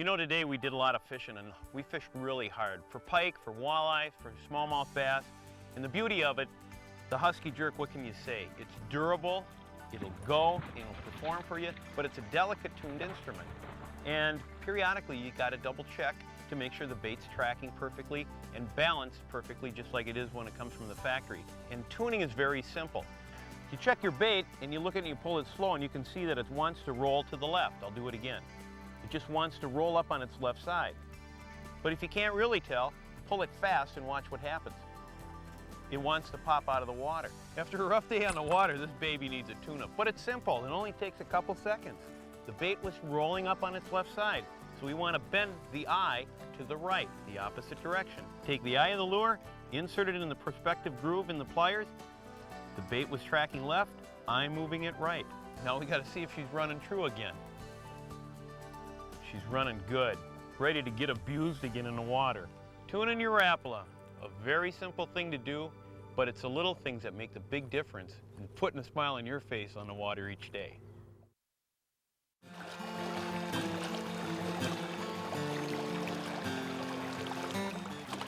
You know, today we did a lot of fishing and we fished really hard for pike, for walleye, for smallmouth bass. And the beauty of it, the Husky Jerk, what can you say? It's durable, it'll go, it'll perform for you, but it's a delicate tuned instrument. And periodically you got to double check to make sure the bait's tracking perfectly and balanced perfectly, just like it is when it comes from the factory. And tuning is very simple. You check your bait and you look at it and you pull it slow and you can see that it wants to roll to the left. I'll do it again. It just wants to roll up on its left side. But if you can't really tell, pull it fast and watch what happens. It wants to pop out of the water. After a rough day on the water, this baby needs a tune-up. But it's simple, it only takes a couple seconds. The bait was rolling up on its left side, so we want to bend the eye to the right, the opposite direction. Take the eye of the lure, insert it in the prospective groove in the pliers. The bait was tracking left, I'm moving it right. Now we got to see if she's running true again. She's running good, ready to get abused again in the water. Tuning your Rapala, a very simple thing to do, but it's the little things that make the big difference in putting a smile on your face on the water each day.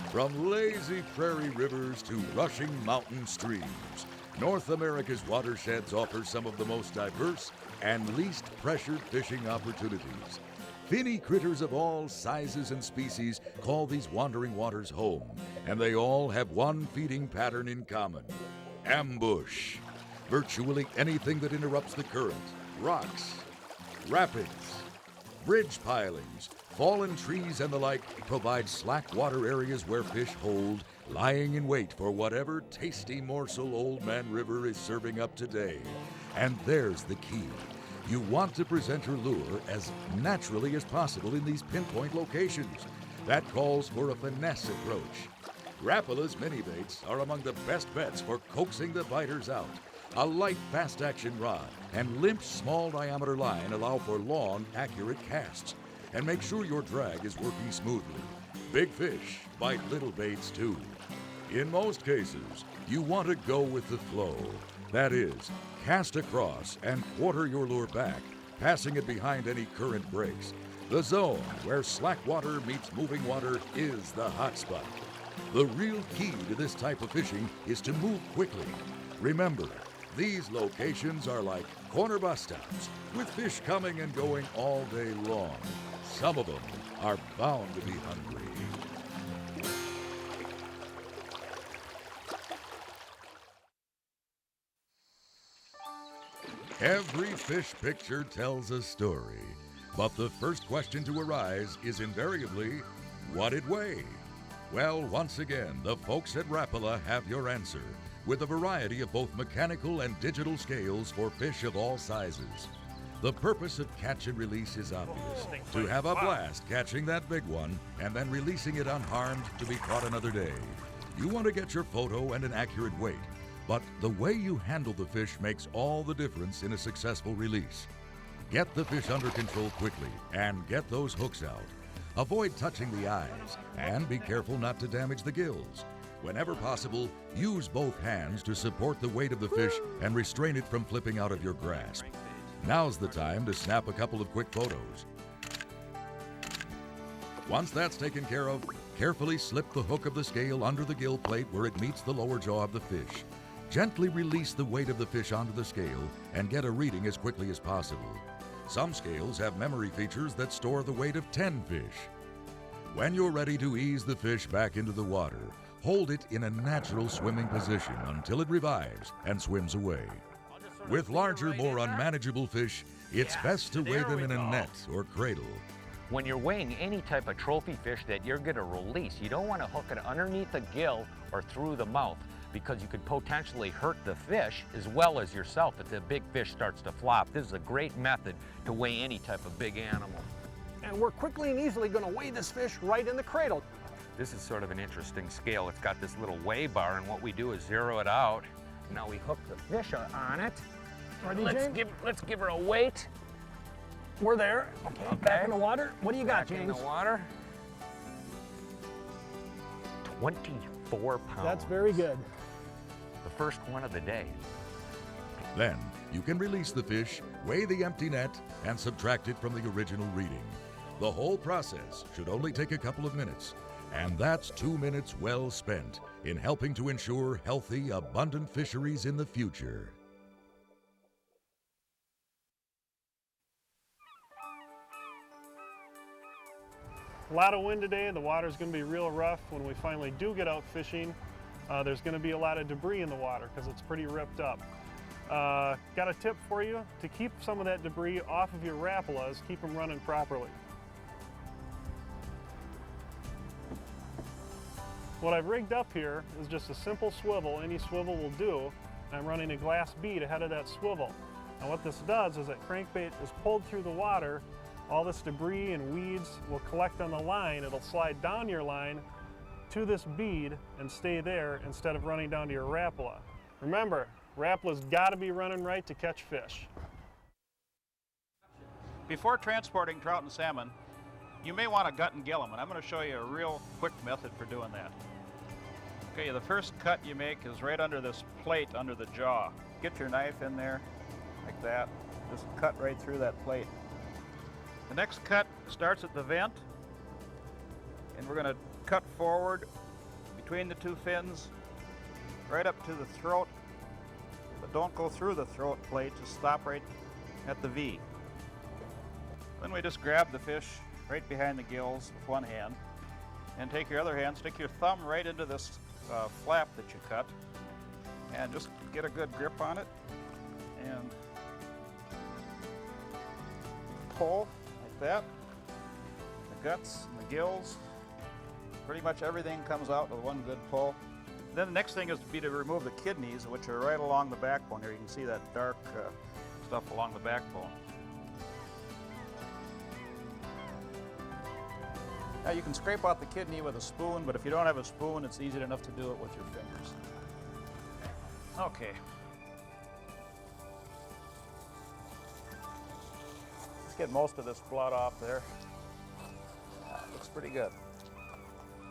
From lazy prairie rivers to rushing mountain streams, North America's watersheds offer some of the most diverse and least pressured fishing opportunities. Finny critters of all sizes and species call these wandering waters home, and they all have one feeding pattern in common: ambush. Virtually anything that interrupts the current, rocks, rapids, bridge pilings, fallen trees, and the like provide slack water areas where fish hold, lying in wait for whatever tasty morsel Old Man River is serving up today. And there's the key. You want to present your lure as naturally as possible in these pinpoint locations. That calls for a finesse approach. Rapala's mini baits are among the best bets for coaxing the biters out. A light, fast-action rod and limp, small-diameter line allow for long, accurate casts. And make sure your drag is working smoothly. Big fish bite little baits too. In most cases, you want to go with the flow. That is, cast across and quarter your lure back, passing it behind any current breaks. The zone where slack water meets moving water is the hot spot. The real key to this type of fishing is to move quickly. Remember, these locations are like corner bus stops, with fish coming and going all day long. Some of them are bound to be hungry. Every fish picture tells a story, but the first question to arise is invariably, what it weigh? Well, once again, the folks at Rapala have your answer, with a variety of both mechanical and digital scales for fish of all sizes. The purpose of catch and release is obvious, to have a blast catching that big one and then releasing it unharmed to be caught another day. You want to get your photo and an accurate weight, but the way you handle the fish makes all the difference in a successful release. Get the fish under control quickly and get those hooks out. Avoid touching the eyes and be careful not to damage the gills. Whenever possible, use both hands to support the weight of the fish and restrain it from flipping out of your grasp. Now's the time to snap a couple of quick photos. Once that's taken care of, carefully slip the hook of the scale under the gill plate where it meets the lower jaw of the fish. Gently release the weight of the fish onto the scale and get a reading as quickly as possible. Some scales have memory features that store the weight of 10 fish. When you're ready to ease the fish back into the water, hold it in a natural swimming position until it revives and swims away. With larger, more unmanageable fish, it's best to weigh them in a net or cradle. When you're weighing any type of trophy fish that you're going to release, you don't want to hook it underneath the gill or through the mouth, because you could potentially hurt the fish as well as yourself if the big fish starts to flop. This is a great method to weigh any type of big animal. And we're quickly and easily going to weigh this fish right in the cradle. This is sort of an interesting scale. It's got this little weigh bar, and what we do is zero it out. Now we hook the fish on it. Ready, Let's give her a weight. We're there. Okay, back in the water. What do you got, James? Back in the water. 24 pounds. That's very good. The first one of the day. Then you can release the fish, weigh the empty net, and subtract it from the original reading. The whole process should only take a couple of minutes, and that's 2 minutes well spent in helping to ensure healthy, abundant fisheries in the future. A lot of wind today. The water's going to be real rough when we finally do get out fishing. There's going to be a lot of debris in the water because it's pretty ripped up. Got a tip for you to keep some of that debris off of your Rapalas, keep them running properly. What I've rigged up here is just a simple swivel. Any swivel will do. I'm running a glass bead ahead of that swivel. And what this does is that crankbait is pulled through the water. All this debris and weeds will collect on the line. It'll slide down your line to this bead and stay there instead of running down to your Rapala. Remember, Rapala's got to be running right to catch fish. Before transporting trout and salmon, you may want to gut and gill them, and I'm going to show you a real quick method for doing that. Okay, the first cut you make is right under this plate under the jaw. Get your knife in there like that. Just cut right through that plate. The next cut starts at the vent, and we're going to cut forward between the two fins right up to the throat, but don't go through the throat plate, just stop right at the V. Then we just grab the fish right behind the gills with one hand, and take your other hand, stick your thumb right into this flap that you cut, and just get a good grip on it, and pull like that. The guts and the gills, pretty much everything comes out with one good pull. Then the next thing is to remove the kidneys, which are right along the backbone here. You can see that dark stuff along the backbone. Now you can scrape out the kidney with a spoon, but if you don't have a spoon, it's easy enough to do it with your fingers. Okay. Let's get most of this blood off there. Looks pretty good.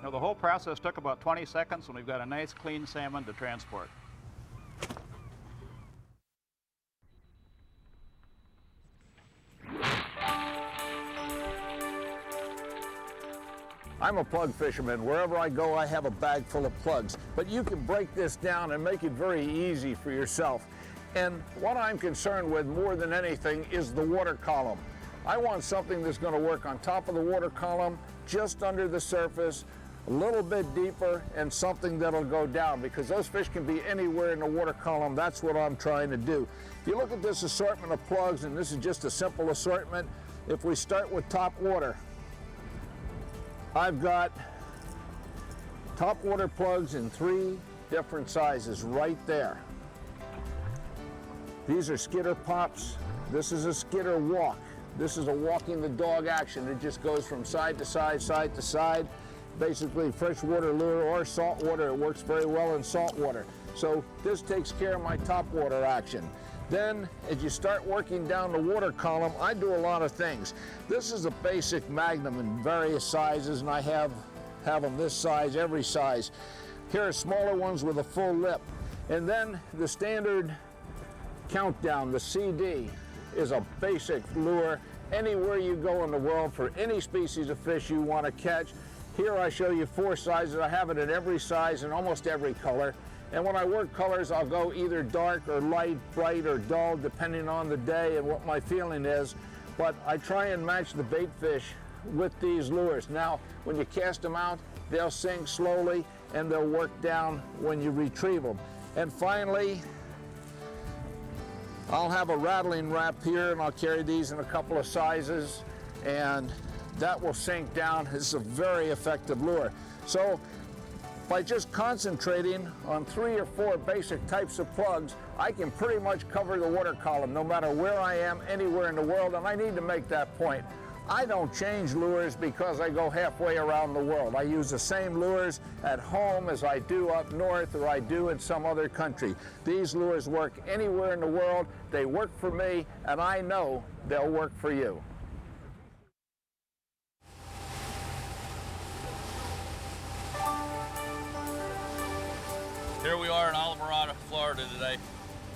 Now the whole process took about 20 seconds, and we've got a nice clean salmon to transport. I'm a plug fisherman. Wherever I go, I have a bag full of plugs. But you can break this down and make it very easy for yourself. And what I'm concerned with more than anything is the water column. I want something that's going to work on top of the water column, just under the surface, a little bit deeper, and something that'll go down, because those fish can be anywhere in the water column. That's what I'm trying to do. If you look at this assortment of plugs, and this is just a simple assortment, if we start with top water, I've got top water plugs in 3 different sizes right there. These are skidder pops. This is a skidder walk. This is a walking the dog action. It just goes from side to side, side to side. Basically freshwater lure or salt water. It works very well in salt water. So this takes care of my top water action. Then, as you start working down the water column, I do a lot of things. This is a basic Magnum in various sizes, and I have them this size, every size. Here are smaller ones with a full lip. And then the standard Countdown, the CD, is a basic lure anywhere you go in the world for any species of fish you want to catch. Here I show you 4 sizes. I have it in every size and almost every color. And when I work colors, I'll go either dark or light, bright or dull, depending on the day and what my feeling is. But I try and match the bait fish with these lures. Now, when you cast them out, they'll sink slowly and they'll work down when you retrieve them. And finally, I'll have a rattling wrap here, and I'll carry these in a couple of sizes, and that will sink down. This is a very effective lure. So, by just concentrating on 3 or 4 basic types of plugs, I can pretty much cover the water column no matter where I am, anywhere in the world, and I need to make that point. I don't change lures because I go halfway around the world. I use the same lures at home as I do up north or I do in some other country. These lures work anywhere in the world. They work for me, and I know they'll work for you. Here we are in Florida today,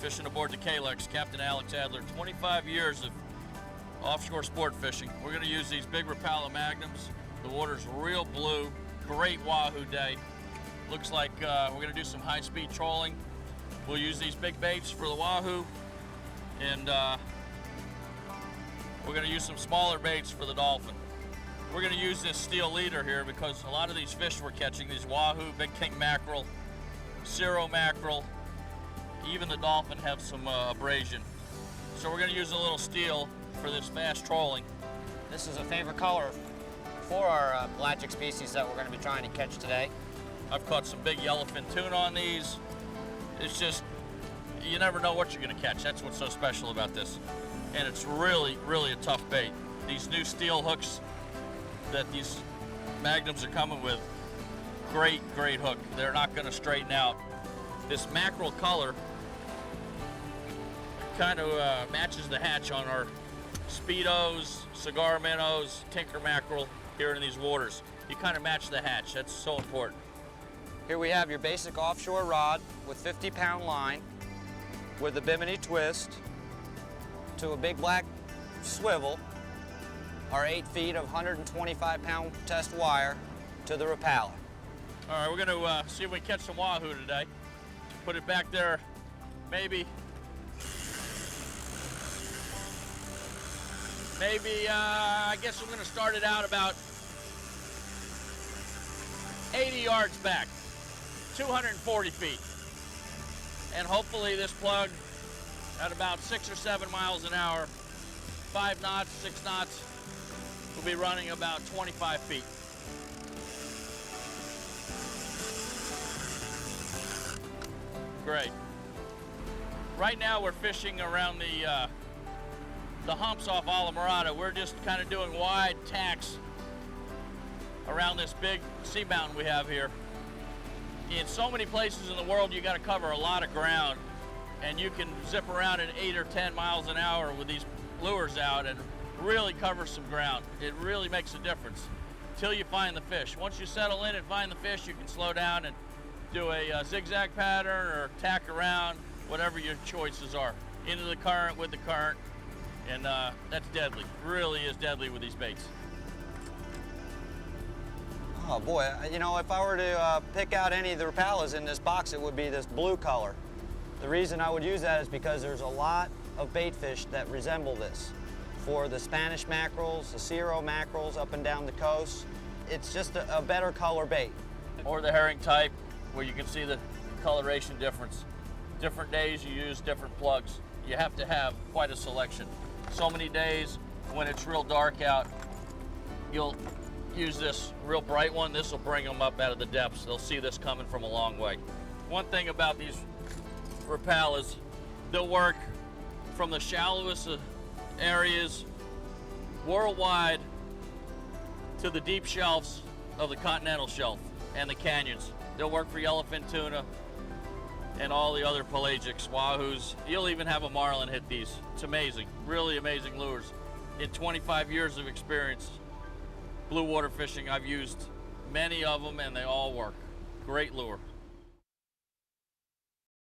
fishing aboard the Kalex, Captain Alex Adler. 25 years of offshore sport fishing. We're going to use these big Rapala Magnums. The water's real blue, great wahoo day. Looks like we're going to do some high-speed trolling. We'll use these big baits for the wahoo, and we're going to use some smaller baits for the dolphin. We're going to use this steel leader here because a lot of these fish we're catching, these wahoo, big king mackerel, cirro mackerel, even the dolphin have some abrasion. So we're going to use a little steel for this fast trolling. This is a favorite color for our pelagic species that we're going to be trying to catch today. I've caught some big yellowfin tuna on these. It's just, you never know what you're going to catch. That's what's so special about this. And it's really, really a tough bait. These new steel hooks that these Magnums are coming with, great, great hook. They're not going to straighten out. This mackerel color kind of matches the hatch on our Speedos, cigar minnows, tinker mackerel here in these waters. You kind of match the hatch. That's so important. Here we have your basic offshore rod with 50-pound line with a bimini twist to a big black swivel, our 8 feet of 125-pound test wire to the Rapala. All right, we're going to see if we can catch some wahoo today. Put it back there, maybe I guess we're going to start it out about 80 yards back, 240 feet. And hopefully this plug at about 6 or 7 miles an hour, 5 knots, 6 knots, will be running about 25 feet. Great. Right now we're fishing around the humps off Alamorada. We're just kind of doing wide tacks around this big sea mountain we have here. In so many places in the world, you got to cover a lot of ground, and you can zip around at 8 or 10 miles an hour with these lures out and really cover some ground. It really makes a difference until you find the fish. Once you settle in and find the fish, you can slow down and do a zigzag pattern or tack around, whatever your choices are. Into the current, with the current, and that's deadly. Really is deadly with these baits. Oh boy, you know, if I were to pick out any of the Rapalas in this box, it would be this blue color. The reason I would use that is because there's a lot of bait fish that resemble this. For the Spanish mackerels, the cirro mackerels up and down the coast, it's just a better color bait. Or the herring type, where you can see the coloration difference. Different days you use different plugs. You have to have quite a selection. So many days when it's real dark out, you'll use this real bright one. This will bring them up out of the depths. They'll see this coming from a long way. One thing about these Rapalas, they'll work from the shallowest areas worldwide to the deep shelves of the continental shelf and the canyons. They'll work for yellowfin tuna and all the other pelagics, wahoos. You'll even have a marlin hit these. It's amazing, really amazing lures. In 25 years of experience blue water fishing, I've used many of them and they all work. Great lure.